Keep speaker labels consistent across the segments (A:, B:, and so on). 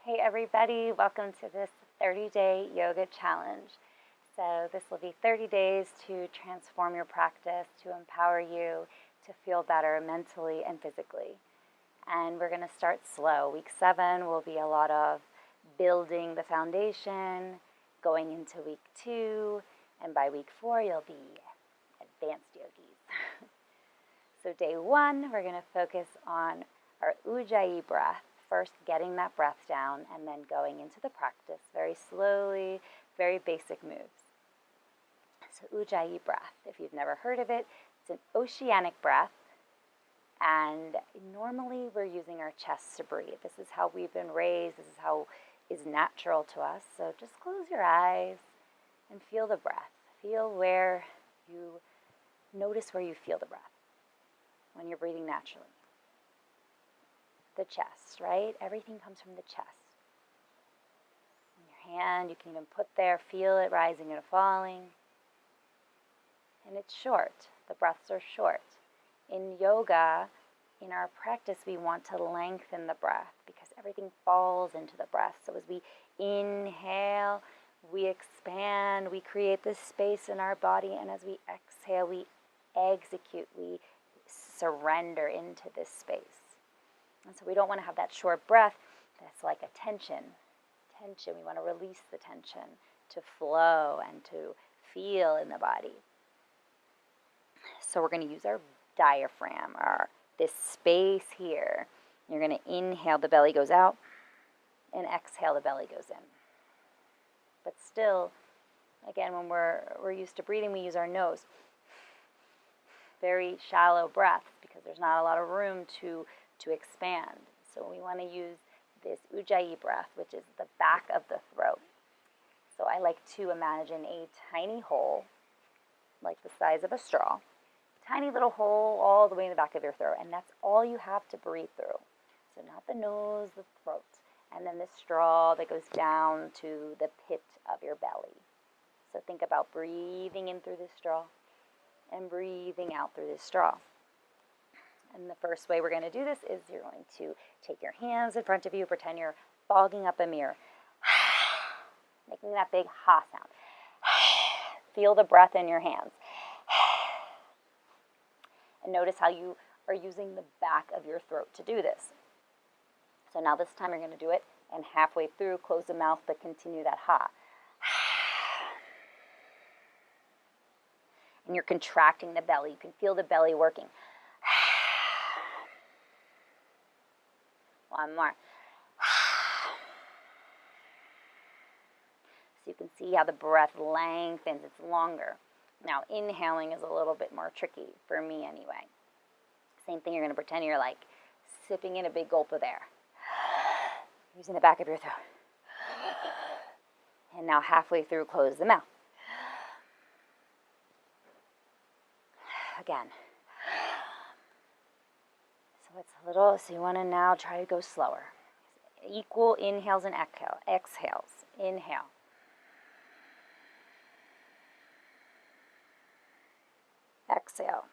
A: Hey everybody, welcome to this 30-day yoga challenge. So this will be 30 days to transform your practice, to empower you to feel better mentally and physically. And we're going to start slow. Week 7 will be a lot of building the foundation, going into week 2, and by week 4 you'll be advanced yogis. So day 1, we're going to focus on our Ujjayi breath. First getting that breath down and then going into the practice very slowly, very basic moves. So Ujjayi breath, if you've never heard of it, it's an oceanic breath, and normally we're using our chests to breathe. This is how we've been raised, this is how is natural to us. So just close your eyes and feel the breath. Notice where you feel the breath when you're breathing naturally. The chest, right? Everything comes from the chest. In your hand, you can even put there, feel it rising and falling. And it's short. The breaths are short. In yoga, in our practice, we want to lengthen the breath because everything falls into the breath. So as we inhale, we expand, we create this space in our body, and as we exhale, we execute, we surrender into this space. And so we don't want to have that short breath that's like a tension. We want to release the tension to flow and to feel in the body. So we're going to use our diaphragm, this space here. You're going to inhale, the belly goes out, and exhale, the belly goes in. But still, again, when we're used to breathing, we use our nose. Very shallow breath because there's not a lot of room to expand. So we want to use this Ujjayi breath, which is the back of the throat. So I like to imagine a tiny hole, like the size of a straw, tiny little hole all the way in the back of your throat, and that's all you have to breathe through. So not the nose, the throat, and then the straw that goes down to the pit of your belly. So think about breathing in through the straw and breathing out through the straw. And the first way we're going to do this is you're going to take your hands in front of you, pretend you're fogging up a mirror, making that big ha sound. Feel the breath in your hands. And notice how you are using the back of your throat to do this. So now this time you're going to do it, and halfway through, close the mouth, but continue that ha. And you're contracting the belly. You can feel the belly working. One more. So you can see how the breath lengthens, it's longer. Now inhaling is a little bit more tricky, for me anyway. Same thing, you're going to pretend you're like sipping in a big gulp of air. Using the back of your throat. And now halfway through, close the mouth. Again. So you want to now try to go slower. Equal inhales and exhales. Inhale. Exhale.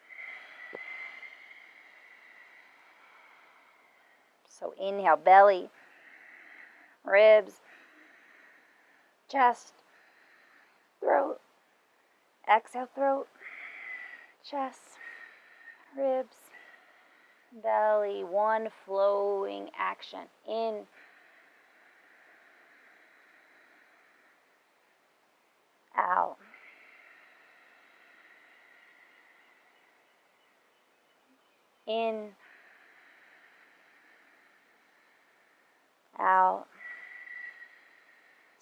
A: So inhale, belly, ribs, chest, throat. Exhale, throat, chest, ribs, belly. One flowing action. In. Out. In. Out.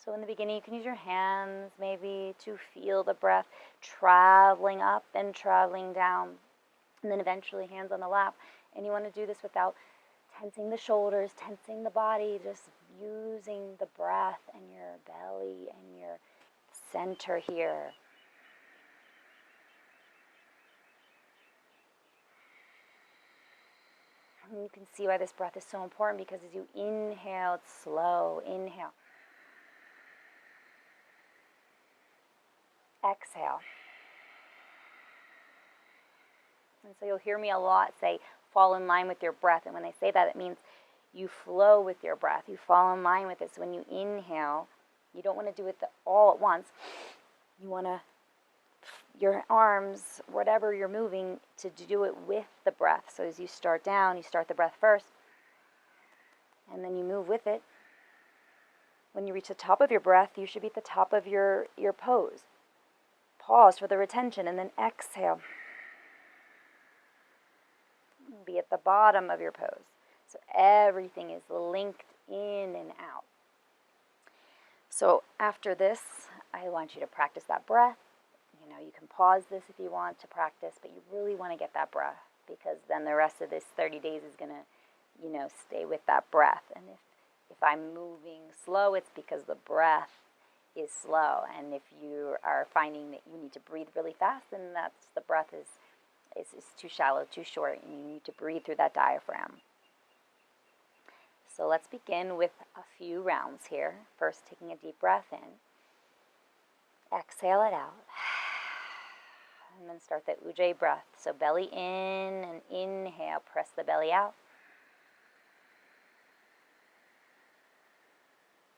A: So in the beginning, you can use your hands maybe to feel the breath traveling up and traveling down. And then eventually hands on the lap. And you want to do this without tensing the shoulders, tensing the body, just using the breath and your belly and your center here. And you can see why this breath is so important, because as you inhale, it's slow. Inhale. Exhale. And so you'll hear me a lot say, fall in line with your breath. And when I say that, it means you flow with your breath. You fall in line with it. So when you inhale, you don't want to do it all at once. You want to, your arms, whatever you're moving, to do it with the breath. So as you start down, you start the breath first, and then you move with it. When you reach the top of your breath, you should be at the top of your pose. Pause for the retention, and then exhale. Be at the bottom of your pose. So everything is linked in and out. So after this, I want you to practice that breath. You can pause this if you want to practice, but you really want to get that breath, because then the rest of this 30 days is going to, stay with that breath. And if I'm moving slow, it's because the breath is slow. And if you are finding that you need to breathe really fast, then the breath is too shallow, too short, and you need to breathe through that diaphragm. So let's begin with a few rounds here. First, taking a deep breath in. Exhale it out. And then start the Ujjayi breath. So belly in and inhale, press the belly out.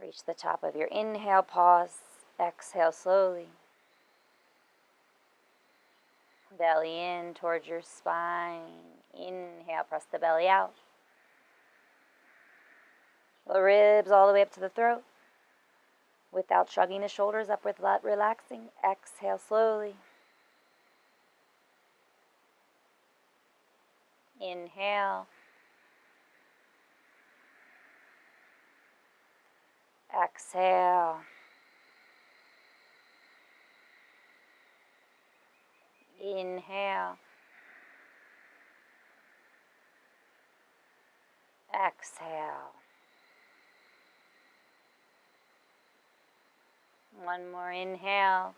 A: Reach the top of your inhale, pause, exhale slowly. Belly in towards your spine. Inhale, press the belly out. The ribs all the way up to the throat. Without shrugging the shoulders upward, relaxing. Exhale slowly. Inhale. Exhale. Inhale. Exhale. One more inhale.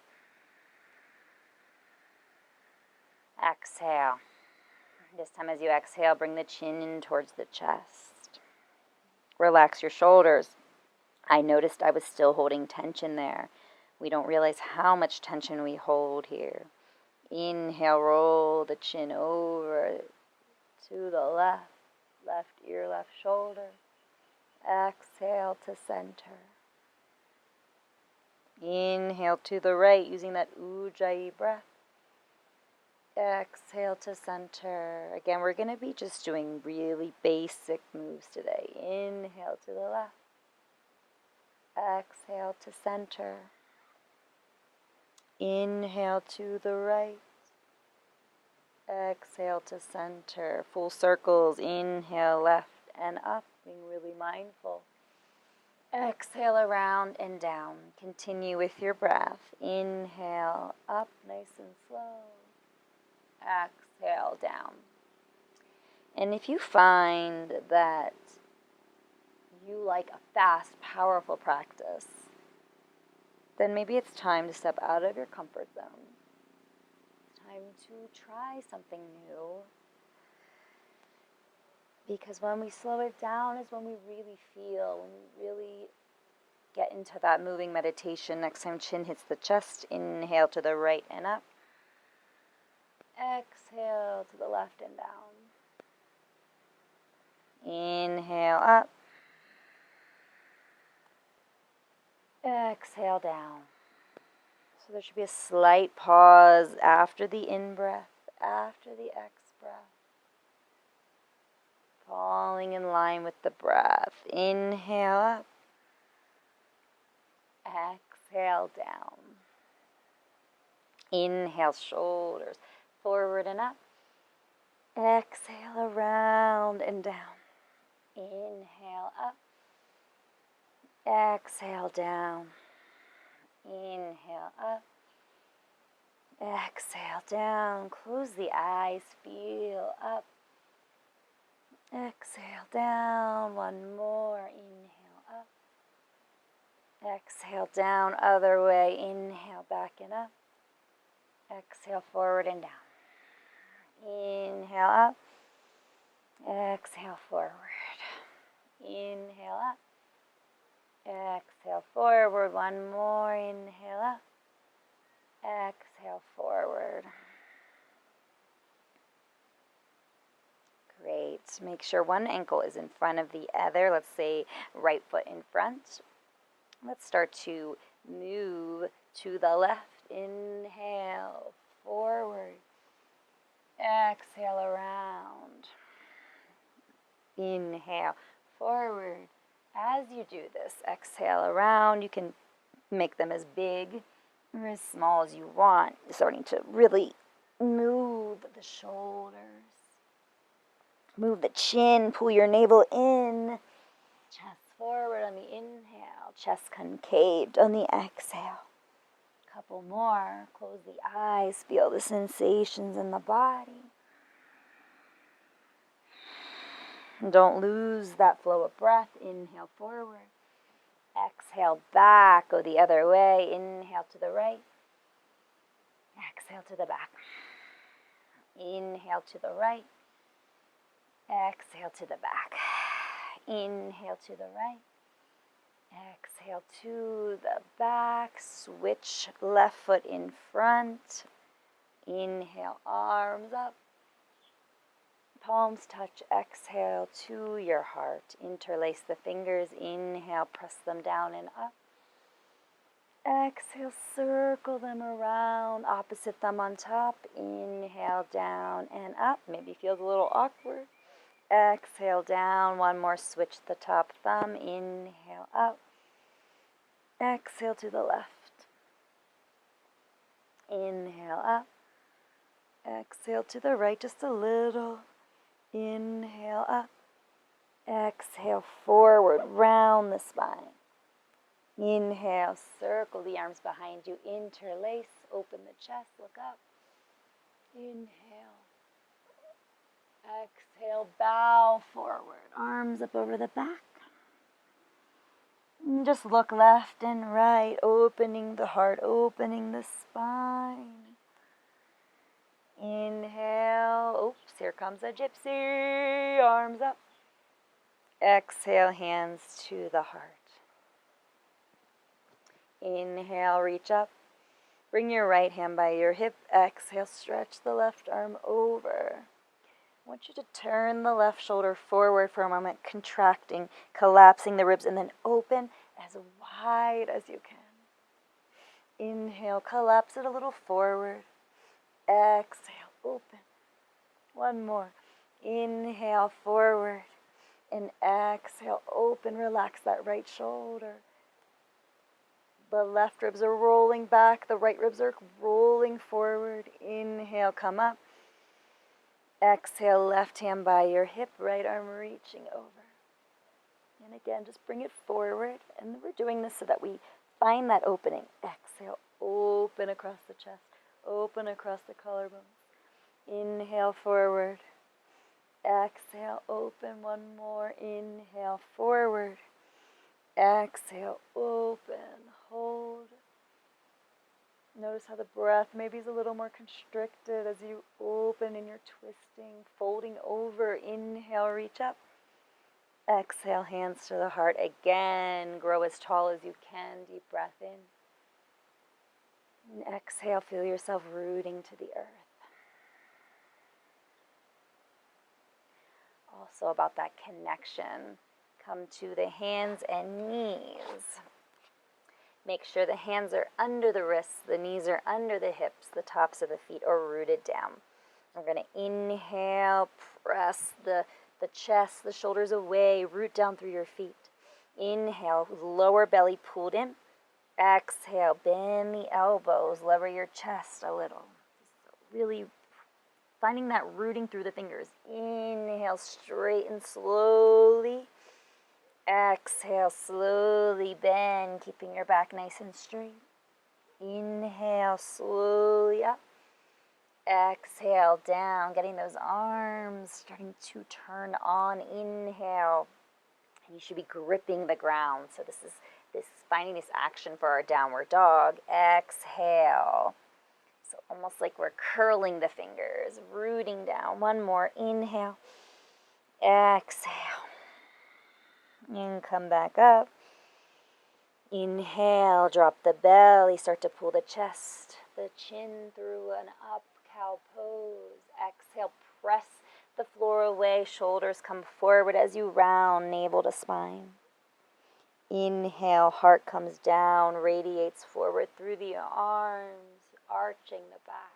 A: Exhale. This time as you exhale, bring the chin in towards the chest. Relax your shoulders. I noticed I was still holding tension there. We don't realize how much tension we hold here. Inhale, roll the chin over to the left ear, left shoulder. Exhale to center. Inhale to the right using that Ujjayi breath. Exhale to center. Again, we're going to be just doing really basic moves today. Inhale to the left. Exhale to center. Inhale to the right. Exhale to center. Full circles. Inhale left and up, being really mindful. Exhale around and down. Continue with your breath. Inhale up, nice and slow. Exhale down. And if you find that you like a fast, powerful practice, then maybe it's time to step out of your comfort zone. It's time to try something new. Because when we slow it down is when we really feel, when we really get into that moving meditation. Next time chin hits the chest, inhale to the right and up. Exhale to the left and down. Inhale up. Exhale down. So there should be a slight pause after the in-breath, after the ex-breath. Falling in line with the breath. Inhale up. Exhale down. Inhale, shoulders forward and up. Exhale around and down. Inhale up. Exhale down. Inhale up. Exhale down. Close the eyes. Feel up. Exhale down. One more. Inhale up. Exhale down. Other way. Inhale back and up. Exhale forward and down. Inhale up. Exhale forward. Inhale up. Exhale forward. One more. Inhale up. Exhale forward. Great. Make sure one ankle is in front of the other. Let's say right foot in front. Let's start to move to the left. Inhale, forward. Exhale, around. Inhale, forward. As you do this, exhale around. You can make them as big or as small as you want. Starting to really move the shoulders. Move the chin, pull your navel in. Chest forward on the inhale, chest concaved on the exhale. Couple more. Close the eyes, feel the sensations in the body. Don't lose that flow of breath. Inhale forward. Exhale back. Go the other way. Inhale to the right. Exhale to the back. Inhale to the right. Exhale to the back. Inhale to the right. Exhale to the back. Switch left foot in front. Inhale, arms up. Palms touch. Exhale to your heart. Interlace the fingers. Inhale, press them down and up. Exhale, circle them around. Opposite thumb on top. Inhale, down and up. Maybe feels a little awkward. Exhale, down. One more. Switch the top thumb. Inhale, up. Exhale to the left. Inhale, up. Exhale to the right just a little. Inhale, up. Exhale, forward, round the spine. Inhale, circle the arms behind you. Interlace, open the chest, look up. Inhale. Exhale, bow forward, arms up over the back. And just look left and right, opening the heart, opening the spine. Inhale, oops, here comes a gypsy, arms up. Exhale, hands to the heart. Inhale, reach up. Bring your right hand by your hip. Exhale, stretch the left arm over. I want you to turn the left shoulder forward for a moment, contracting, collapsing the ribs, and then open as wide as you can. Inhale, collapse it a little forward. Exhale, open. One more. Inhale, forward. And exhale, open. Relax that right shoulder. The left ribs are rolling back. The right ribs are rolling forward. Inhale, come up. Exhale, left hand by your hip, right arm reaching over. And again, just bring it forward. And we're doing this so that we find that opening. Exhale, open across the chest. Open across the collarbones. Inhale, forward. Exhale, open. One more. Inhale, forward. Exhale, open. Hold. Notice how the breath maybe is a little more constricted as you open and you're twisting, folding over. Inhale, reach up. Exhale, hands to the heart. Again, grow as tall as you can. Deep breath in. And exhale, feel yourself rooting to the earth. Also about that connection. Come to the hands and knees. Make sure the hands are under the wrists, the knees are under the hips, the tops of the feet are rooted down. We're going to inhale, press the chest, the shoulders away, root down through your feet. Inhale, lower belly pulled in. Exhale, bend the elbows, lower your chest a little. Really finding that rooting through the fingers. Inhale, straighten slowly. Exhale, slowly bend, keeping your back nice and straight. Inhale, slowly up. Exhale, down, getting those arms starting to turn on. Inhale, and you should be gripping the ground. So this is finding this action for our downward dog. Exhale. So almost like we're curling the fingers, rooting down. One more. Inhale. Exhale. And come back up. Inhale, drop the belly, start to pull the chest, the chin through an up cow pose. Exhale, press the floor away. Shoulders come forward as you round navel to spine. Inhale, heart comes down, radiates forward through the arms, arching the back.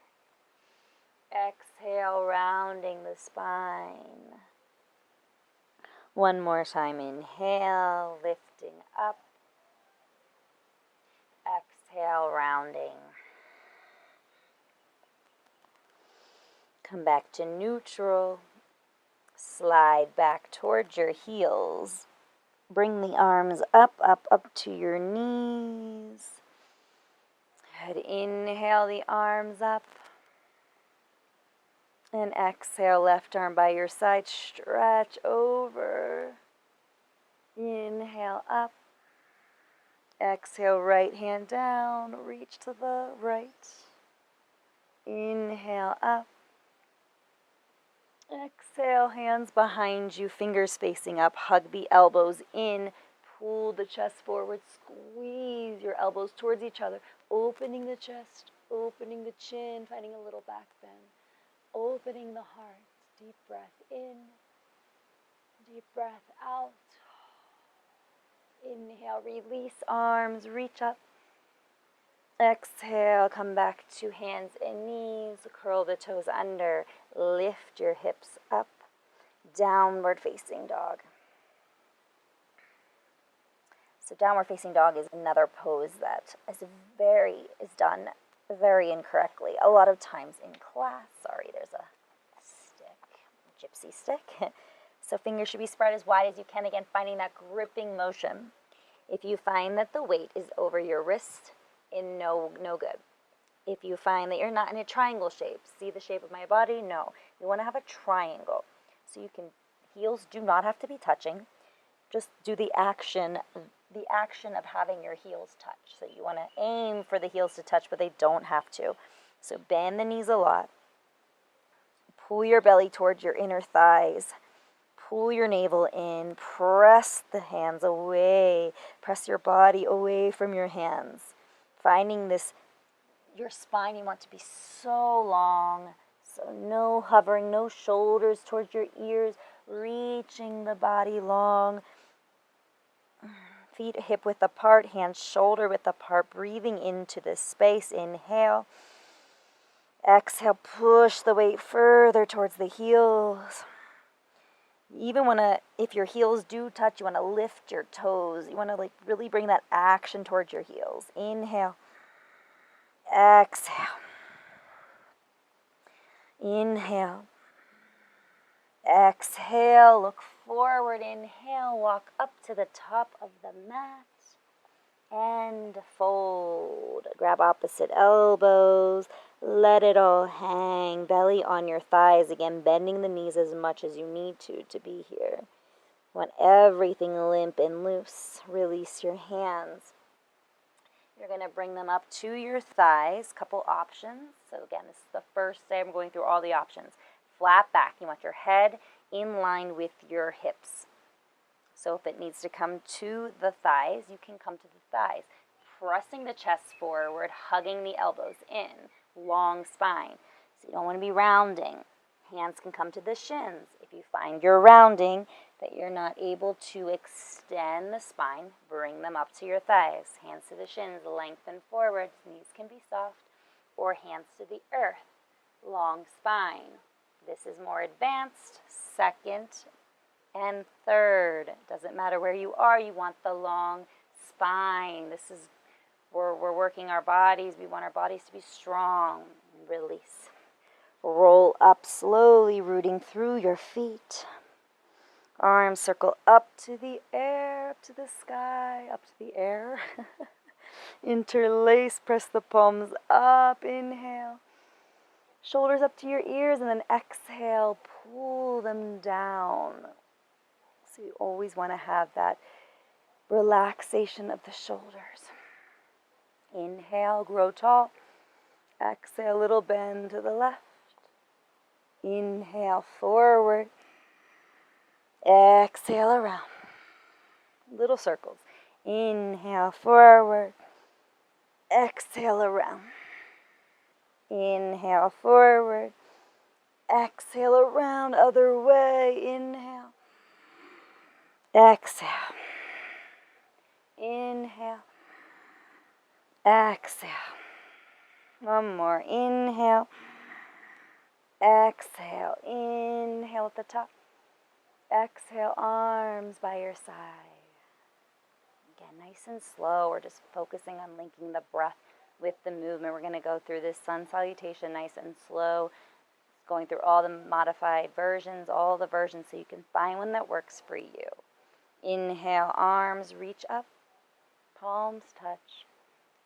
A: Exhale, rounding the spine. One more time, inhale, lifting up. Exhale, rounding. Come back to neutral. Slide back towards your heels. Bring the arms up, up, up to your knees. And inhale the arms up. And exhale, left arm by your side, stretch over. Inhale up. Exhale, right hand down, reach to the right. Inhale up. Exhale, hands behind you, fingers facing up, hug the elbows in, pull the chest forward, squeeze your elbows towards each other, opening the chest, opening the chin, finding a little back bend, opening the heart. Deep breath in, deep breath out. Inhale, release arms, reach up. Exhale, come back to hands and knees, curl the toes under, lift your hips up, downward facing dog. So downward facing dog is another pose that is done very incorrectly. A lot of times in class, there's a stick, gypsy stick. So fingers should be spread as wide as you can, again, finding that gripping motion. If you find that the weight is over your wrist, no good. If you find that you're not in a triangle shape, see the shape of my body? No. You want to have a triangle. So heels do not have to be touching. Just do the action of having your heels touch. So you want to aim for the heels to touch, but they don't have to. So bend the knees a lot. Pull your belly towards your inner thighs. Pull your navel in. Press the hands away. Press your body away from your hands. Finding your spine, you want to be so long. So no hovering, no shoulders towards your ears. Reaching the body long. Feet hip width apart, hands shoulder width apart. Breathing into this space. Inhale. Exhale, push the weight further towards the heels. You even want to, if your heels do touch, you want to lift your toes. You want to really bring that action towards your heels. Inhale. Exhale. Inhale. Exhale. Look forward. Inhale. Walk up to the top of the mat. And fold. Grab opposite elbows. Let it all hang. Belly on your thighs. Again, bending the knees as much as you need to be here. Want everything limp and loose. Release your hands. You're going to bring them up to your thighs. Couple options. So again, this is the first day I'm going through all the options. Flat back. You want your head in line with your hips. So if it needs to come to the thighs, you can come to the thighs. Pressing the chest forward, hugging the elbows in. Long spine. So you don't want to be rounding. Hands can come to the shins. If you find you're rounding, that you're not able to extend the spine, bring them up to your thighs. Hands to the shins, lengthen forward. Knees can be soft. Or hands to the earth. Long spine. This is more advanced. Second and third. Doesn't matter where you are, you want the long spine. This is where we're working our bodies. We want our bodies to be strong. Release. Roll up slowly, rooting through your feet. Arms circle up to the air, up to the sky, up to the air. Interlace, press the palms up, inhale. Shoulders up to your ears, and then exhale, pull them down. So you always want to have that relaxation of the shoulders. Inhale, grow tall. Exhale, little bend to the left. Inhale, forward. Exhale, around. Little circles. Inhale, forward. Exhale, around. Inhale, forward. Exhale around, other way. Inhale. Exhale. Inhale. Exhale. One more. Inhale. Exhale. Inhale at the top. Exhale, arms by your side. Again, nice and slow. We're just focusing on linking the breath with the movement. We're going to go through this sun salutation nice and slow, going through all the modified versions, all the versions, so you can find one that works for you. Inhale, arms reach up, palms touch.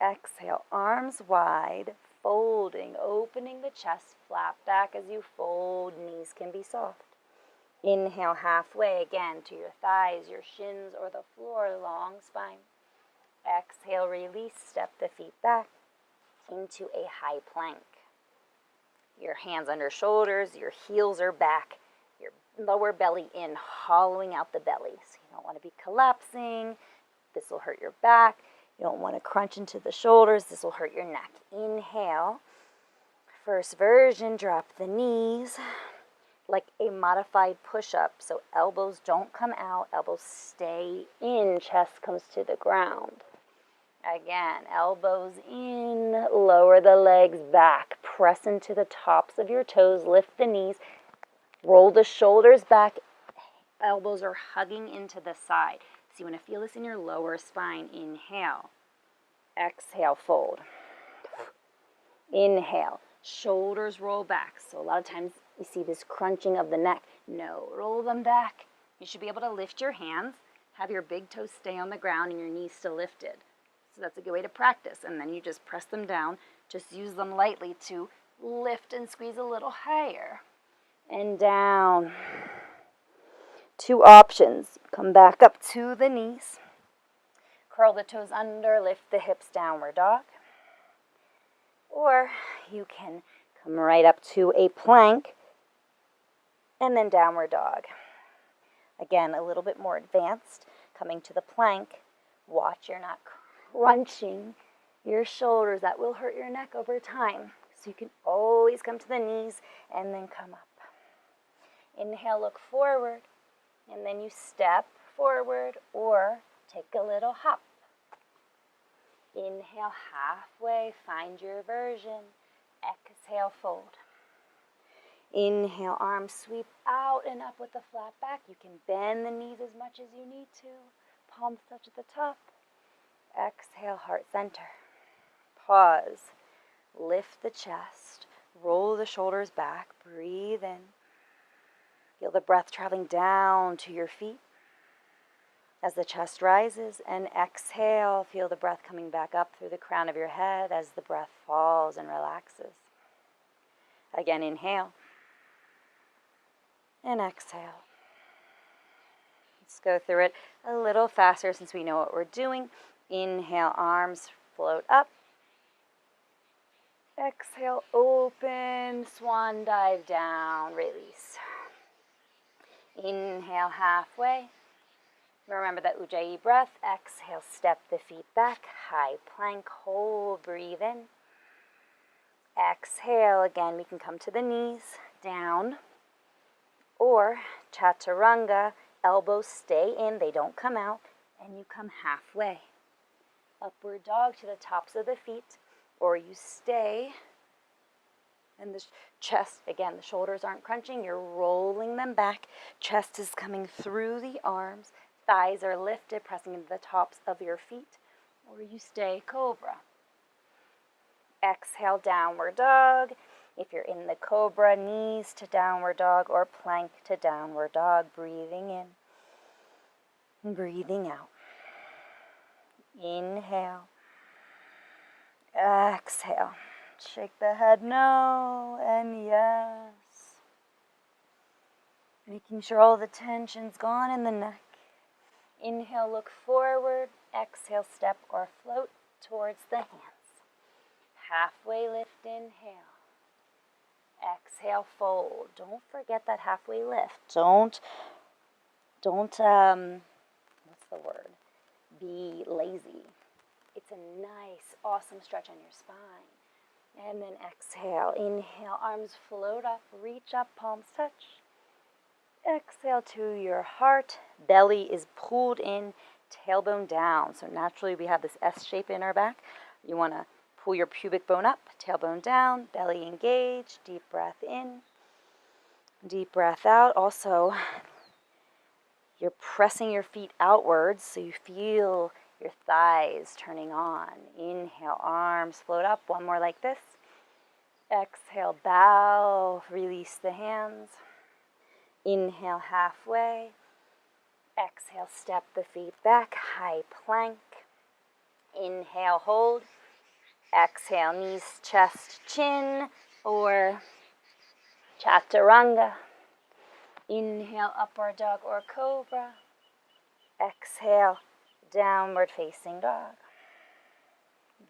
A: Exhale, arms wide, folding, opening the chest, flat back as you fold, knees can be soft. Inhale, halfway again to your thighs, your shins, or the floor, long spine. Exhale, release, step the feet back into a high plank. Your hands under shoulders, your heels are back, your lower belly in, hollowing out the belly. So you don't want to be collapsing. This will hurt your back. You don't want to crunch into the shoulders. This will hurt your neck. Inhale. First version, drop the knees like a modified push-up. So elbows don't come out, elbows stay in, chest comes to the ground. Again, elbows in, lower the legs back, press into the tops of your toes, lift the knees, roll the shoulders back, elbows are hugging into the side. So you want to feel this in your lower spine. Inhale, exhale, fold. Inhale, shoulders roll back. So a lot of times you see this crunching of the neck. No, roll them back. You should be able to lift your hands, have your big toes stay on the ground and your knees still lifted. So that's a good way to practice. And then you just press them down. Just use them lightly to lift and squeeze a little higher. And down. Two options. Come back up to the knees. Curl the toes under, lift the hips, downward dog. Or you can come right up to a plank and then downward dog. Again, a little bit more advanced. Coming to the plank, watch you're not crunching your shoulders. That will hurt your neck over time. So you can always come to the knees and then come up. Inhale, look forward, and then you step forward or take a little hop. Inhale, halfway, find your version. Exhale, fold. Inhale, arms sweep out and up with a flat back. You can bend the knees as much as you need to. Palms touch at the top. Exhale, heart center. Pause. Lift the chest. Roll the shoulders back. Breathe in. Feel the breath traveling down to your feet as the chest rises. And exhale, feel the breath coming back up through the crown of your head as the breath falls and relaxes. Again, inhale. And exhale. Let's go through it a little faster since we know what we're doing. Inhale, arms float up. Exhale, open, swan dive down, release. Inhale, halfway. Remember that Ujjayi breath. Exhale, step the feet back, high plank, hold, breathe in. Exhale, again, we can come to the knees, down. Or chaturanga, elbows stay in, they don't come out, and you come halfway. Upward dog to the tops of the feet, or you stay, and the chest, again, the shoulders aren't crunching, you're rolling them back, chest is coming through the arms, thighs are lifted, pressing into the tops of your feet, or you stay cobra. Exhale, downward dog. If you're in the cobra, knees to downward dog or plank to downward dog, breathing in and breathing out. Inhale. Exhale. Shake the head no and yes. Making sure all the tension's gone in the neck. Inhale, look forward. Exhale, step or float towards the hands. Halfway lift, inhale. Exhale, fold. Don't forget that halfway lift. Don't, what's the word? Be lazy. It's a nice, awesome stretch on your spine. And then exhale. Inhale, arms float up, reach up, palms touch. Exhale to your heart. Belly is pulled in, tailbone down. So naturally we have this S shape in our back. You want to pull your pubic bone up, tailbone down, belly engaged. Deep breath in, deep breath out. Also, you're pressing your feet outwards so you feel your thighs turning on. Inhale, arms float up. One more like this. Exhale, bow, release the hands. Inhale, halfway. Exhale, step the feet back, high plank. Inhale, hold. Exhale, knees, chest, chin, or chaturanga. Inhale, upward dog or cobra. Exhale, downward facing dog.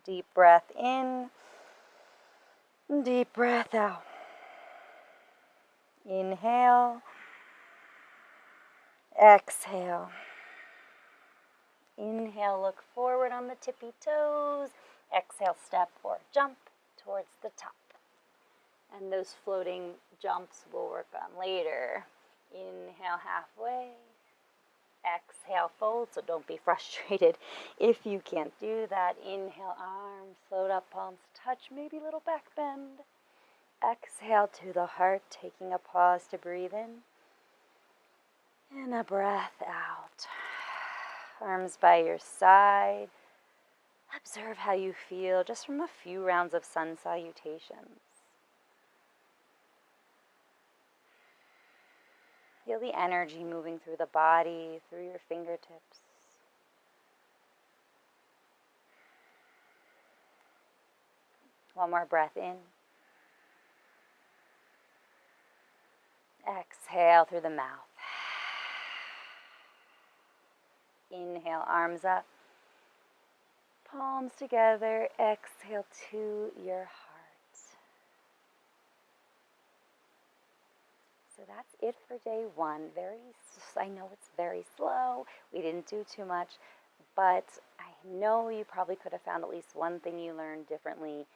A: Deep breath in, deep breath out. Inhale, exhale. Inhale, look forward on the tippy toes. Exhale, step or jump towards the top. And those floating jumps we'll work on later. Inhale, halfway. Exhale, fold, so don't be frustrated if you can't do that. Inhale, arms float up, palms touch, maybe a little back bend. Exhale to the heart, taking a pause to breathe in. And a breath out. Arms by your side. Observe how you feel just from a few rounds of sun salutations. Feel the energy moving through the body, through your fingertips. One more breath in. Exhale through the mouth. Inhale, arms up. Palms together. Exhale to your heart. So that's it for day one. I know it's very slow. We didn't do too much, but I know you probably could have found at least one thing you learned differently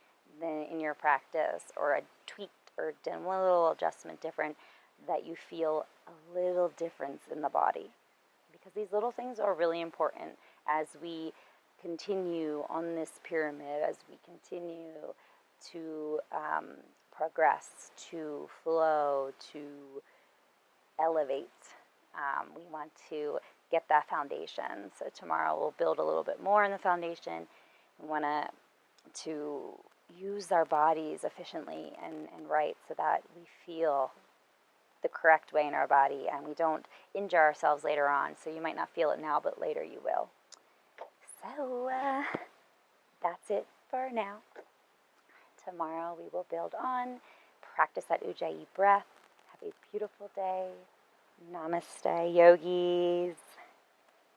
A: than in your practice, or a tweak, or done one little adjustment different, that you feel a little difference in the body. Because these little things are really important as we continue on this pyramid, as we continue to progress, to flow, to elevate. We want to get that foundation. So tomorrow we'll build a little bit more in the foundation. We want to use our bodies efficiently and right, so that we feel the correct way in our body and we don't injure ourselves later on. So you might not feel it now, but later you will. So that's it for now. Tomorrow we will build on, practice that Ujjayi breath. Have a beautiful day. Namaste, yogis.